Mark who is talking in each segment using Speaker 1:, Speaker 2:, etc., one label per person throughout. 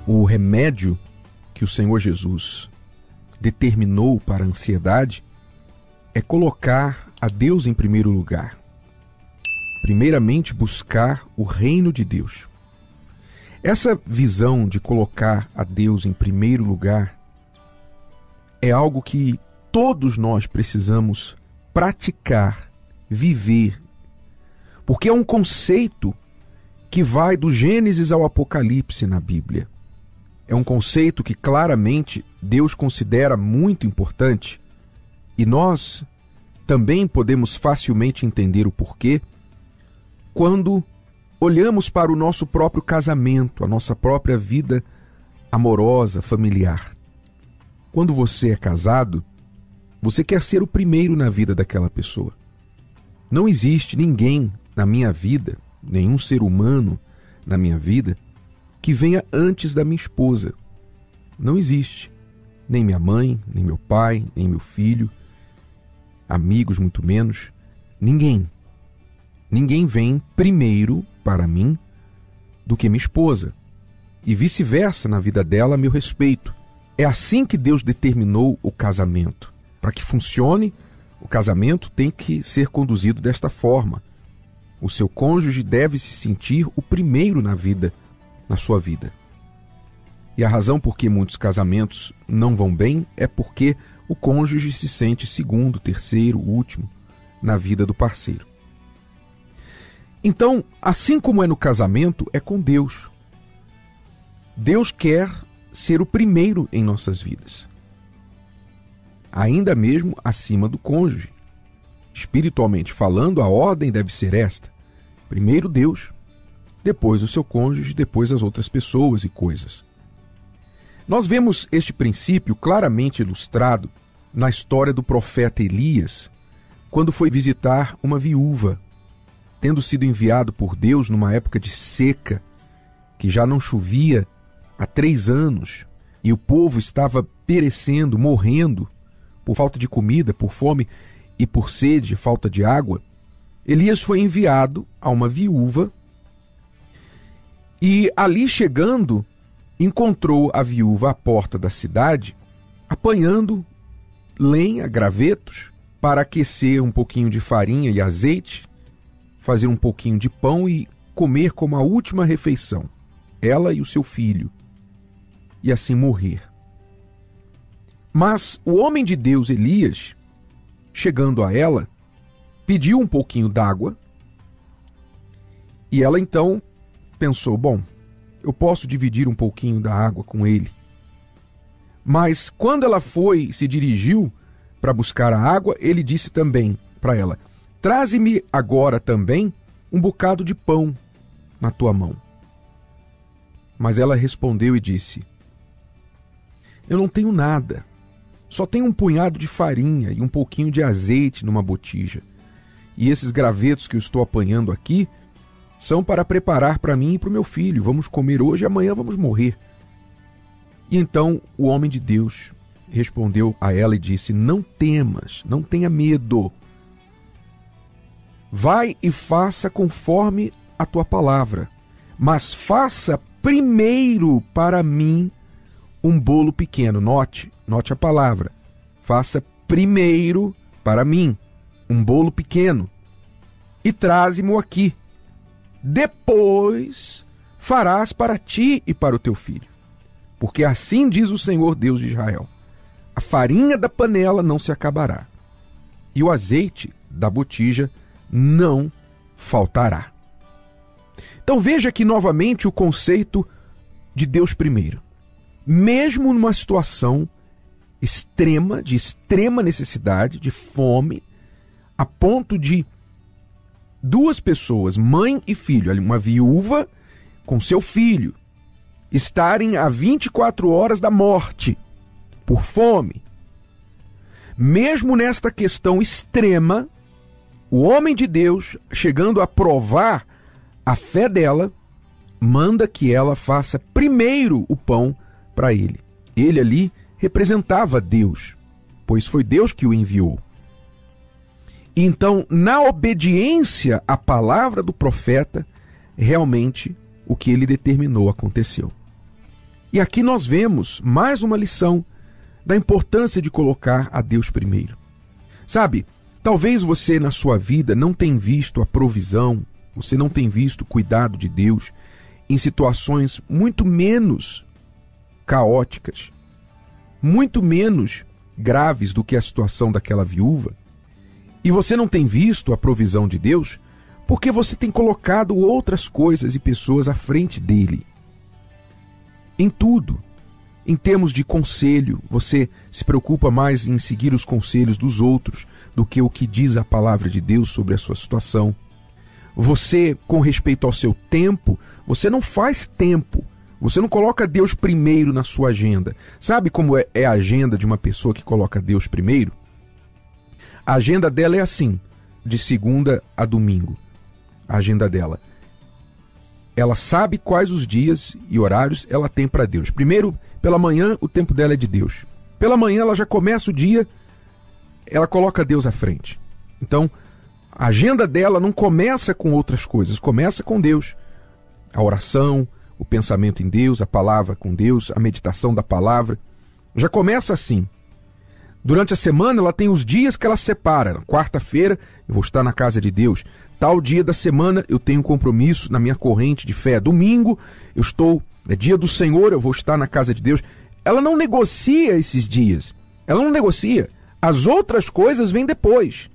Speaker 1: O remédio que o Senhor Jesus determinou para a ansiedade é colocar a Deus em primeiro lugar. Primeiramente, buscar o reino de Deus. Essa visão de colocar a Deus em primeiro lugar é algo que todos nós precisamos praticar, viver, porque é um conceito que vai do Gênesis ao Apocalipse na Bíblia. É um conceito que claramente Deus considera muito importante e nós também podemos facilmente entender o porquê quando olhamos para o nosso próprio casamento, a nossa própria vida amorosa, familiar. Quando você é casado, você quer ser o primeiro na vida daquela pessoa. Não existe ninguém na minha vida, nenhum ser humano na minha vida, que venha antes da minha esposa. Não existe. Nem minha mãe, nem meu pai, nem meu filho, amigos muito menos. Ninguém. Ninguém vem primeiro para mim do que minha esposa. E vice-versa na vida dela a meu respeito. É assim que Deus determinou o casamento. Para que funcione, o casamento tem que ser conduzido desta forma. O seu cônjuge deve se sentir o primeiro na sua vida. E a razão por que muitos casamentos não vão bem é porque o cônjuge se sente segundo, terceiro, último na vida do parceiro. Então, assim como é no casamento, é com Deus. Deus quer ser o primeiro em nossas vidas. Ainda mesmo acima do cônjuge. Espiritualmente falando, a ordem deve ser esta. Primeiro Deus, depois o seu cônjuge, depois as outras pessoas e coisas. Nós vemos este princípio claramente ilustrado na história do profeta Elias, quando foi visitar uma viúva, tendo sido enviado por Deus numa época de seca, que já não chovia há 3 anos, e o povo estava perecendo, morrendo, por falta de comida, por fome e por sede, falta de água. Elias foi enviado a uma viúva e ali chegando, encontrou a viúva à porta da cidade, apanhando lenha, gravetos, para aquecer um pouquinho de farinha e azeite, fazer um pouquinho de pão e comer como a última refeição, ela e o seu filho, e assim morrer. Mas o homem de Deus, Elias, chegando a ela, pediu um pouquinho d'água, e ela então pensou, bom, eu posso dividir um pouquinho da água com ele. Mas quando ela se dirigiu para buscar a água, ele disse também para ela, traze-me agora também um bocado de pão na tua mão. Mas ela respondeu e disse, eu não tenho nada, só tenho um punhado de farinha e um pouquinho de azeite numa botija. E esses gravetos que eu estou apanhando aqui são para preparar para mim e para o meu filho. Vamos comer hoje e amanhã vamos morrer. E então o homem de Deus respondeu a ela e disse, não temas, não tenha medo. Vai e faça conforme a tua palavra, mas faça primeiro para mim um bolo pequeno. Note a palavra. Faça primeiro para mim um bolo pequeno e traze-mo aqui. Depois farás para ti e para o teu filho. Porque assim diz o Senhor Deus de Israel, a farinha da panela não se acabará, e o azeite da botija não faltará. Então veja aqui novamente o conceito de Deus primeiro. Mesmo numa situação extrema, de extrema necessidade, de fome, a ponto de 2 pessoas, mãe e filho, uma viúva com seu filho, estarem a 24 horas da morte, por fome. Mesmo nesta questão extrema, o homem de Deus, chegando a provar a fé dela, manda que ela faça primeiro o pão para ele. Ele ali representava Deus, pois foi Deus que o enviou. Então, na obediência à palavra do profeta, realmente o que ele determinou aconteceu. E aqui nós vemos mais uma lição da importância de colocar a Deus primeiro. Sabe, talvez você na sua vida não tenha visto a provisão, você não tenha visto o cuidado de Deus em situações muito menos caóticas, muito menos graves do que a situação daquela viúva. E você não tem visto a provisão de Deus porque você tem colocado outras coisas e pessoas à frente dele. Em tudo. Em termos de conselho, você se preocupa mais em seguir os conselhos dos outros do que o que diz a palavra de Deus sobre a sua situação. Você, com respeito ao seu tempo, você não faz tempo. Você não coloca Deus primeiro na sua agenda. Sabe como é a agenda de uma pessoa que coloca Deus primeiro? A agenda dela é assim, de segunda a domingo. A agenda dela. Ela sabe quais os dias e horários ela tem para Deus. Primeiro, pela manhã, o tempo dela é de Deus. Pela manhã, ela já começa o dia, ela coloca Deus à frente. Então, a agenda dela não começa com outras coisas, começa com Deus. A oração, o pensamento em Deus, a palavra com Deus, a meditação da palavra. Já começa assim. Durante a semana, ela tem os dias que ela separa. Quarta-feira, eu vou estar na casa de Deus. Tal dia da semana, eu tenho um compromisso na minha corrente de fé. Domingo, é dia do Senhor, eu vou estar na casa de Deus. Ela não negocia esses dias. Ela não negocia. As outras coisas vêm depois.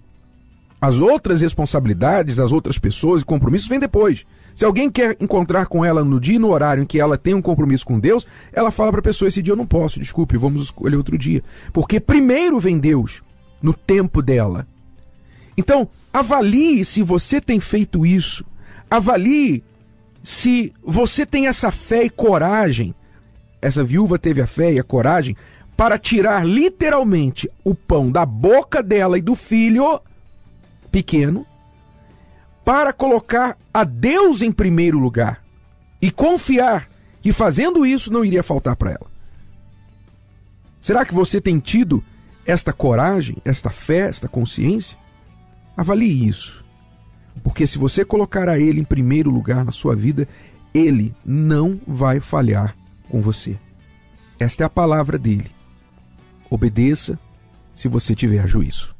Speaker 1: As outras responsabilidades, as outras pessoas e compromissos vêm depois. Se alguém quer encontrar com ela no dia e no horário em que ela tem um compromisso com Deus, ela fala para a pessoa, esse dia eu não posso, desculpe, vamos escolher outro dia. Porque primeiro vem Deus, no tempo dela. Então, avalie se você tem feito isso. Avalie se você tem essa fé e coragem. Essa viúva teve a fé e a coragem para tirar literalmente o pão da boca dela e do filho pequeno, para colocar a Deus em primeiro lugar e confiar que fazendo isso não iria faltar para ela. Será que você tem tido esta coragem, esta fé, esta consciência? Avalie isso. Porque se você colocar a Ele em primeiro lugar na sua vida, Ele não vai falhar com você. Esta é a palavra dele. Obedeça se você tiver juízo.